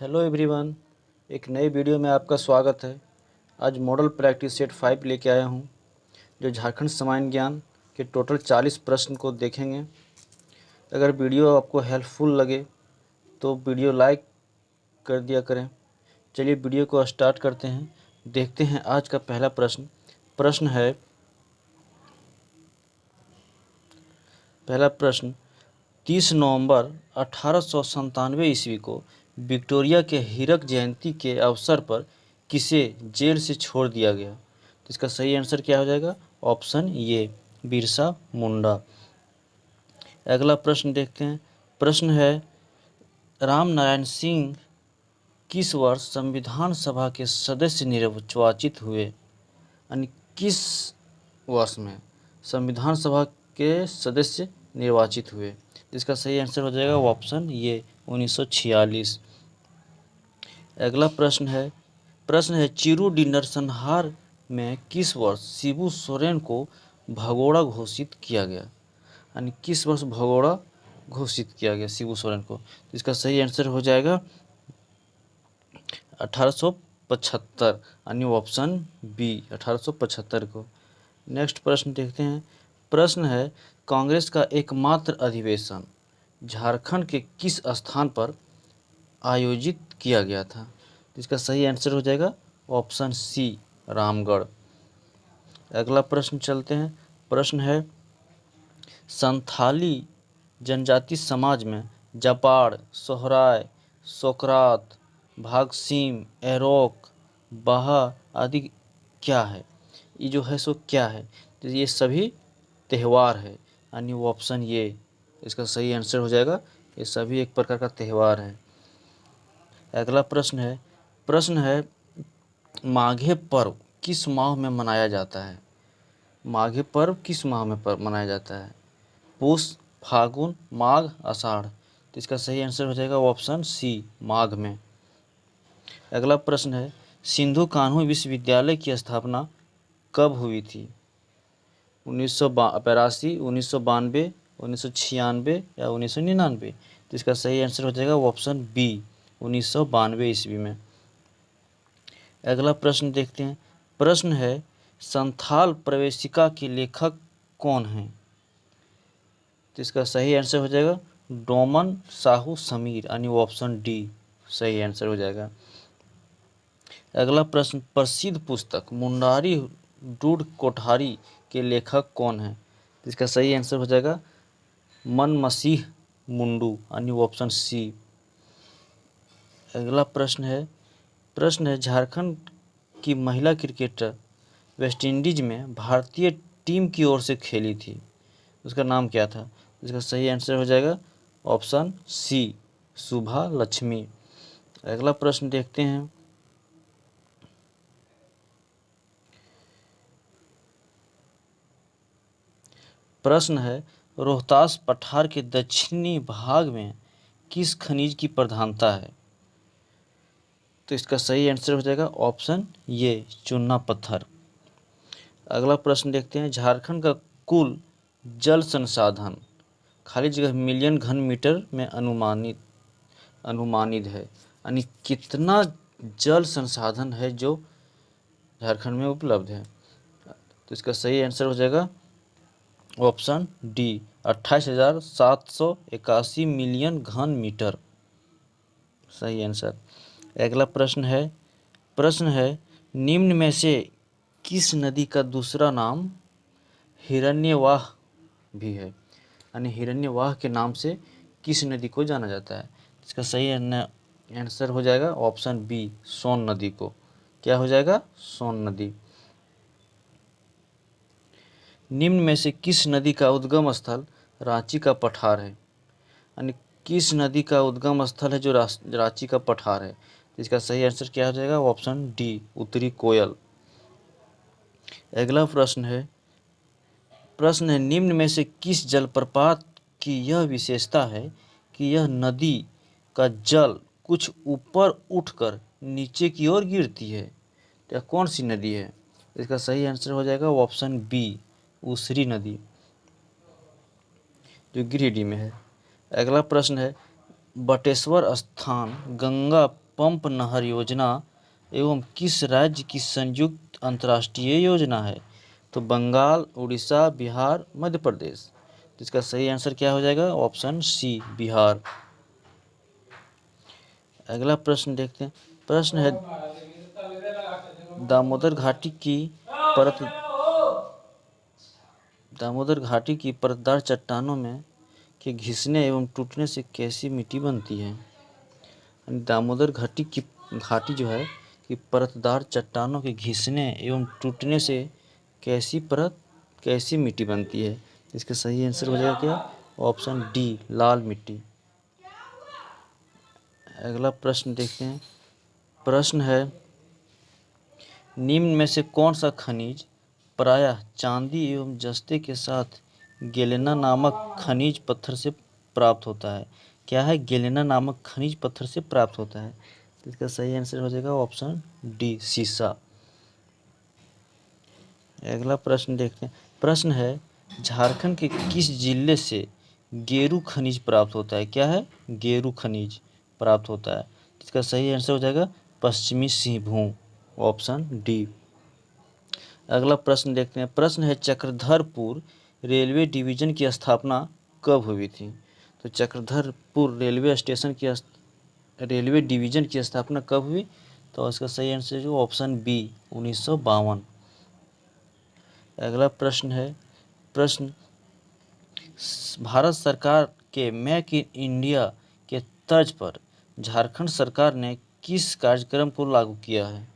Hello everyone, एक नई video में आपका स्वागत है। आज मॉडल प्रैक्टिस सेट 5 लेके आया हूँ, जो झारखंड सामान्य ज्ञान के टोटल 40 प्रश्न को देखेंगे। अगर वीडियो आपको हेल्पफुल लगे तो वीडियो लाइक कर दिया करें। चलिए वीडियो को स्टार्ट करते हैं। देखते हैं आज का पहला प्रश्न है, पहला प्रश्न 30 नवंबर 1897 ईस्वी को विक्टोरिया के हीरक जयंती के अवसर पर किसे जेल से छोड़ दिया गया? तो इसका सही आंसर क्या हो जाएगा? Option A, Birsa Munda. अगला प्रश्न देखते हैं। प्रश्न है, राम नारायण सिंह किस वर्ष संविधान सभा के सदस्य निर्वाचित हुए? यानी किस वर्ष में संविधान सभा के सदस्य निर्वाचित हुए? इसका सही आंसर हो जाएगा ऑप्शन ये, 1946। अगला प्रश्न है चिरू डी नरसंहार में किस वर्ष शिबू सोरेन को भगोड़ा घोषित किया गया? यानी किस वर्ष भगोड़ा घोषित किया गया शिबू सोरेन को? तो इसका सही आंसर हो जाएगा 1875, यानी ऑप्शन बी, 1875 को। नेक्स्ट प्रश्न देखते हैं। प्रश्न है, कांग्रेस का एकमात्र अधिवेशन झारखंड के किस स्थान पर आयोजित किया गया था? इसका सही आंसर हो जाएगा ऑप्शन सी, रामगढ़। अगला प्रश्न चलते हैं। प्रश्न है, संथाली जनजाति समाज में जापाड़, सोहराय, सोकरात, भागसीम, एरोक, बाहा आदि क्या है? ये जो है सो क्या है? तो ये सभी त्यौहार है, यानी वो ऑप्शन ये इसका सही आंसर हो जाएगा। ये सभी एक प्रकार का त्यौहार है। अगला प्रश्न है माघे पर्व किस माह में मनाया जाता है? माघे पर्व किस माह में मनाया जाता है? पुष, फागुन, माघ, आषाढ़। तो इसका सही आंसर हो जाएगा ऑप्शन सी, माघ में। अगला प्रश्न है, सिंधु कान्हू विश्वविद्यालय की स्थापना कब हुई थी? 1982, 1992, 1996 या 1999? तो इसका सही आंसर हो जाएगा ऑप्शन बी, 1992 ईस्वी में। अगला प्रश्न देखते हैं। प्रश्न है, संथाल प्रवेशिका के लेखक कौन हैं? तो इसका सही आंसर हो जाएगा डोमन साहू समीर, यानी ऑप्शन डी सही आंसर हो जाएगा। अगला प्रश्न, प्रसिद्ध पुस्तक मुंडारी डूड कोठारी के लेखक कौन हैं? तो इसका सही आंसर हो जाएगा मन मसीह मुंडू, यानी ऑप्शन सी। अगला प्रश्न है झारखंड की महिला क्रिकेटर वेस्टइंडीज में भारतीय टीम की ओर से खेली थी, उसका नाम क्या था? इसका सही आंसर हो जाएगा ऑप्शन सी, शुभा लक्ष्मी। अगला प्रश्न देखते हैं। प्रश्न है, रोहतास पठार के दक्षिणी भाग में किस खनिज की प्रधानता है? तो इसका सही आंसर हो जाएगा ऑप्शन ये, चूना पत्थर। अगला प्रश्न देखते हैं। झारखंड का कुल जल संसाधन खाली जगह मिलियन घन मीटर में अनुमानित है, यानी कितना जल संसाधन है जो झारखंड में उपलब्ध है? तो इसका सही आंसर हो जाएगा ऑप्शन डी, 28,781 मिलियन घन मीटर, सही आंसर। अगला प्रश्न है निम्न में से किस नदी का दूसरा नाम हिरण्यवाह भी है? यानी हिरण्यवाह के नाम से किस नदी को जाना जाता है? इसका सही आंसर हो जाएगा ऑप्शन बी, सोन नदी को। क्या हो जाएगा? सोन नदी। निम्न में से किस नदी का उद्गम स्थल रांची का पठार है? यानी किस नदी का उद्गम स्थल है जो रांची का पठार है? इसका सही आंसर क्या हो जाएगा? ऑप्शन डी, उत्तरी कोयल। अगला प्रश्न है निम्न में से किस जलप्रपात की यह विशेषता है कि यह नदी का जल कुछ ऊपर उठकर नीचे की ओर गिरती है? तो कौन सी नदी है? इसका सही आंसर हो जाएगा ऑप्शन बी, उसरी नदी, जो गिरिडीह में है। अगला प्रश्न है बटेश्वर स्थान गंगा पंप नहर योजना एवं किस राज्य की संयुक्त अंतर्राष्ट्रीय योजना है? तो बंगाल, उड़ीसा, बिहार, मध्य प्रदेश। तो इसका सही आंसर क्या हो जाएगा? Option C, Bihar. अगला प्रश्न देखते हैं। प्रश्न है दामोदर घाटी की परत दामोदर घाटी की परतदार चट्टानों में के घिसने एवं टूटने से कैसी मिट्टी बनती है? दामोदर घाटी जो है कि परतदार चट्टानों के घिसने एवं टूटने से कैसी मिट्टी बनती है? इसका सही आंसर हो जाएगा क्या? ऑप्शन डी, लाल मिट्टी। अगला प्रश्न देखते हैं। प्रश्न है निम्न में से कौन सा खनिज प्रायः चांदी एवं जस्ते के साथ गेलेना नामक खनिज पत्थर से प्राप्त होता है? क्या है? गेलेना नामक खनिज पत्थर से प्राप्त होता है। तो इसका सही आंसर हो जाएगा ऑप्शन डी, सीसा। अगला प्रश्न देखते हैं। प्रश्न है झारखंड के किस जिले से गेरू खनिज प्राप्त होता है? क्या है? गेरू खनिज प्राप्त होता है। इसका सही आंसर हो जाएगा पश्चिमी सिंहभूम, ऑप्शन डी। अगला प्रश्न देखते हैं। प्रश्न है चक्रधरपुर रेलवे डिवीजन की स्थापना कब हुई थी? तो चक्रधरपुर रेलवे डिवीजन की स्थापना कब हुई? तो इसका सही आंसर जो ऑप्शन बी, 1952। अगला प्रश्न है। प्रश्न भारत सरकार के मेक इन इंडिया के तर्ज पर झारखंड सरकार ने किस कार्यक्रम को लागू किया है?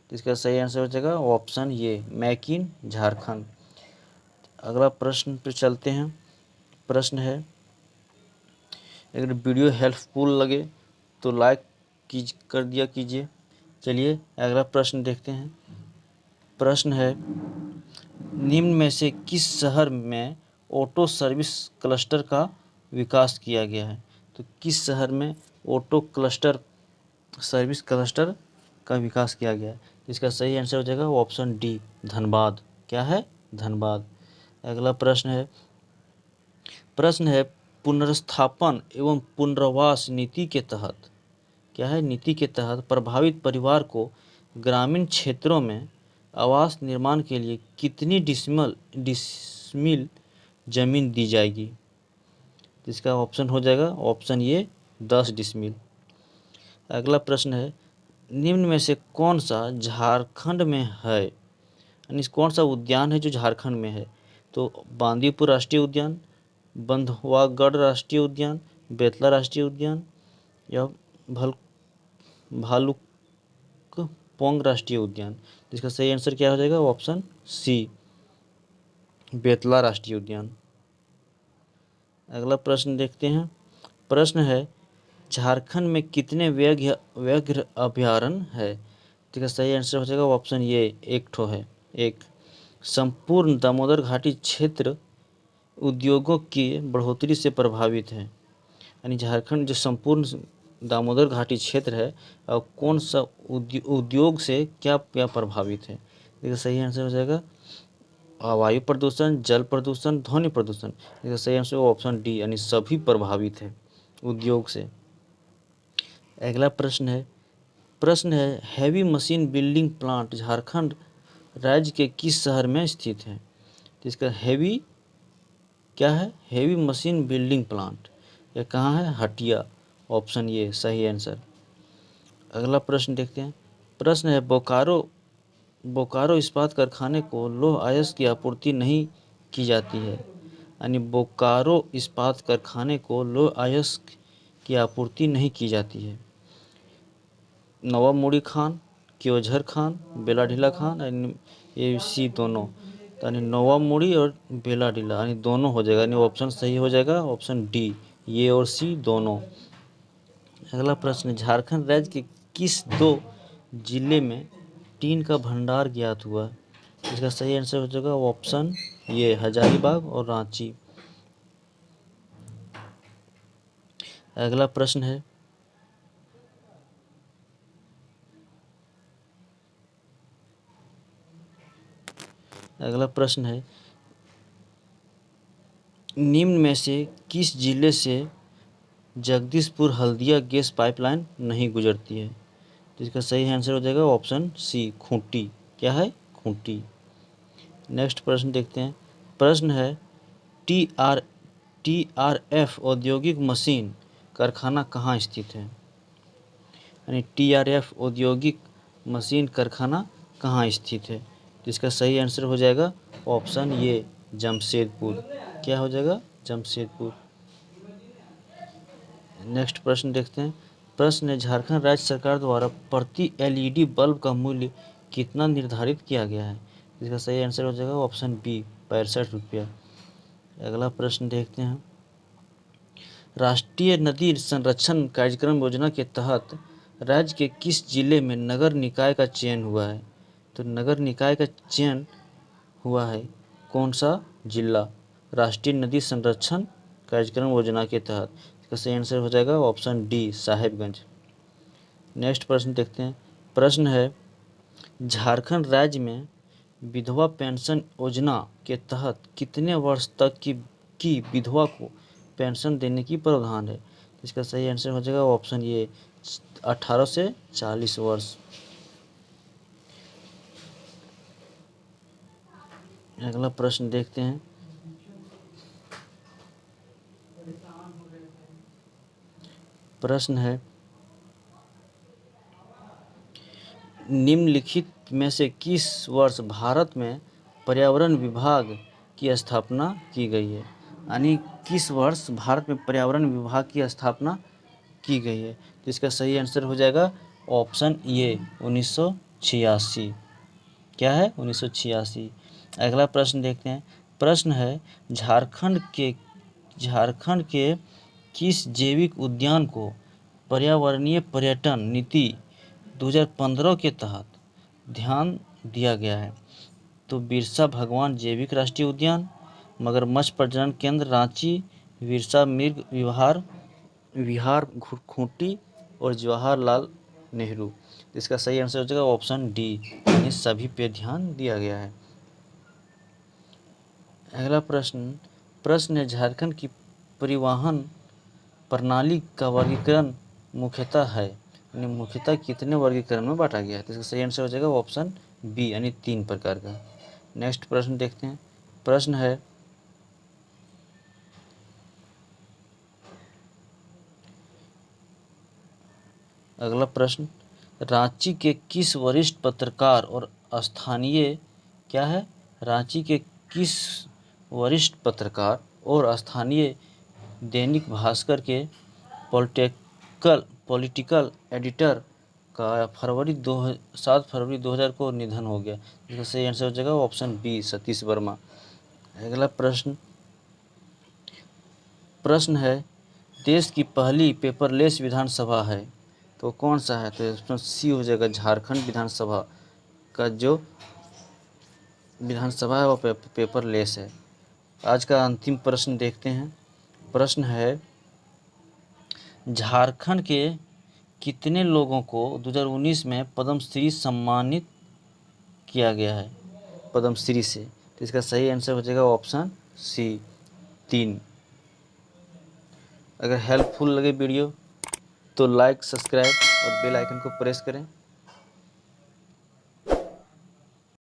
तो इसका सही आंसर हो जाएगा ऑप्शन ये, मेक इन झारखंड। अगला प्रश्न पे चलते हैं। प्रश्न है अगर वीडियो हेल्पफुल लगे तो लाइक कर दिया कीजिए। चलिए अगला प्रश्न देखते हैं। प्रश्न है निम्न में से किस शहर में ऑटो सर्विस क्लस्टर का विकास किया गया है? तो किस शहर में ऑटो सर्विस क्लस्टर का विकास किया गया है? इसका सही आंसर हो जाएगा ऑप्शन डी, धनबाद। क्या है? धनबाद। अगला प्रश्न है पुनर्स्थापन एवं पुनर्वास नीति के तहत, क्या है? नीति के तहत प्रभावित परिवार को ग्रामीण क्षेत्रों में आवास निर्माण के लिए कितनी डिसमिल जमीन दी जाएगी? तो इसका ऑप्शन हो जाएगा ऑप्शन ये, 10 डिसमिल। अगला प्रश्न है निम्न में से कौन सा झारखंड में है, यानी कौन सा उद्यान है जो झारखंड में है? तो बांदीपुर राष्ट्रीय उद्यान, बंधवागढ़ राष्ट्रीय उद्यान, बेतला राष्ट्रीय उद्यान या भालुकपोंग राष्ट्रीय उद्यान। जिसका सही आंसर क्या हो जाएगा? ऑप्शन सी, बेतला राष्ट्रीय उद्यान। अगला प्रश्न देखते हैं। प्रश्न है झारखंड में कितने व्याघ्र अभयारण्य है? तो इसका सही आंसर हो जाएगा ऑप्शन ये, एक ठो है, एक। संपूर्ण दामोदर घाटी क्षेत्र उद्योगों की बढ़ोतरी से प्रभावित है, यानी झारखंड जो संपूर्ण दामोदर घाटी क्षेत्र है और कौन सा उद्योग से क्या क्या प्रभावित है? इसका सही आंसर हो जाएगा वायु प्रदूषण, जल प्रदूषण, ध्वनि प्रदूषण। इसका सही आंसर ऑप्शन डी, यानी सभी प्रभावित है उद्योग से। अगला प्रश्न है heavy machine building plant Jharkhand राज्य के किस शहर में स्थित है? तो इसका क्या है? हैवी मशीन बिल्डिंग प्लांट यह कहाँ है? हटिया, ऑप्शन ये सही आंसर। अगला प्रश्न देखते हैं। प्रश्न है बोकारो इस्पात कारखाने को लौह अयस्क की आपूर्ति नहीं की जाती है, यानी बोकारो इस्पात कारखाने को लौह अयस्क की आपूर्ति नहीं की जाती है। नवाब मुड़ी खान, क्योझर खान, बेलाढिला खान, ये सी दोनों, यानी नवाब मुड़ी और बेलाढिला, यानी दोनों हो जाएगा, यानी ऑप्शन सही हो जाएगा ऑप्शन डी, ये और सी दोनों। अगला प्रश्न झारखंड राज्य के किस 2 जिले में टीन का भंडार ज्ञात हुआ? इसका सही आंसर हो जाएगा ऑप्शन ये, हजारीबाग और रांची। अगला प्रश्न है निम्न में से किस जिले से जगदीशपुर हल्दिया गैस पाइपलाइन नहीं गुजरती है? तो इसका सही आंसर हो जाएगा ऑप्शन सी, खूंटी। क्या है? खूंटी। नेक्स्ट प्रश्न देखते हैं। प्रश्न है TRF औद्योगिक मशीन कारखाना कहाँ स्थित है? यानी TRF औद्योगिक मशीन कारखाना कहाँ स्थित है? तो इसका सही आंसर हो जाएगा ऑप्शन ये, जमशेदपुर। क्या हो जाएगा? जमशेदपुर। नेक्स्ट प्रश्न देखते हैं। प्रश्न है झारखंड राज्य सरकार द्वारा प्रति LED बल्ब का मूल्य कितना निर्धारित किया गया है? इसका सही आंसर हो जाएगा ऑप्शन बी, 65 रुपया। अगला प्रश्न देखते हैं। राष्ट्रीय नदी संरक्षण कार्यक्रम योजना के तहत राज्य के किस जिले में नगर निकाय का चयन हुआ है? तो नगर निकाय का चयन हुआ है कौन सा जिला राष्ट्रीय नदी संरक्षण कार्यक्रम योजना के तहत? इसका सही आंसर हो जाएगा ऑप्शन डी, साहेबगंज। नेक्स्ट प्रश्न देखते हैं। प्रश्न है झारखंड राज्य में विधवा पेंशन योजना के तहत कितने वर्ष तक की विधवा को पेंशन देने की प्रावधान है? इसका सही आंसर हो जाएगा ऑप्शन ए, 18 से 40 वर्ष। अगला प्रश्न देखते हैं। प्रश्न है निम्नलिखित में से किस वर्ष भारत में पर्यावरण विभाग की स्थापना की गई है? यानी किस वर्ष भारत में पर्यावरण विभाग की स्थापना की गई है? तो इसका सही आंसर हो जाएगा ऑप्शन ए, 1986। क्या है? 1986। अगला प्रश्न देखते हैं। प्रश्न है झारखंड के किस जैविक उद्यान को पर्यावरणीय पर्यटन नीति 2015 के तहत ध्यान दिया गया है? तो बिरसा भगवान जैविक राष्ट्रीय उद्यान, मगरमच्छ प्रजनन केंद्र रांची, बिरसा मृग विहार खूंटी और जवाहरलाल नेहरू। इसका सही आंसर हो जाएगा ऑप्शन डी, यानी सभी पे ध्यान दिया गया है। अगला प्रश्न है झारखंड की परिवहन प्रणाली का वर्गीकरण मुख्यतः है, यानी मुख्यतः कितने वर्गीकरण में बांटा गया है? तो इसका सही आंसर हो जाएगा ऑप्शन बी, यानी 3 प्रकार का। नेक्स्ट प्रश्न देखते हैं। प्रश्न है अगला प्रश्न रांची के किस वरिष्ठ पत्रकार और स्थानीय क्या है? रांची के किस वरिष्ठ पत्रकार और स्थानीय दैनिक भास्कर के पॉलिटिकल एडिटर का 7 फरवरी 2000 को निधन हो गया? इसका सही आंसर हो जाएगा ऑप्शन बी, सतीश वर्मा। अगला प्रश्न है देश की पहली पेपरलेस विधानसभा है तो कौन सा है? तो इसमें सी हो जाएगा, झारखंड विधानसभा का जो विधानसभा है वो पेपरलेस है। आज का अंतिम प्रश्न देखते हैं। प्रश्न है झारखंड के कितने लोगों को 2019 में पद्मश्री सम्मानित किया गया है पद्मश्री से? तो इसका सही आंसर हो जाएगा ऑप्शन सी, 3। अगर हेल्पफुल लगे वीडियो तो लाइक, सब्सक्राइब और बेल आइकन को प्रेस करें।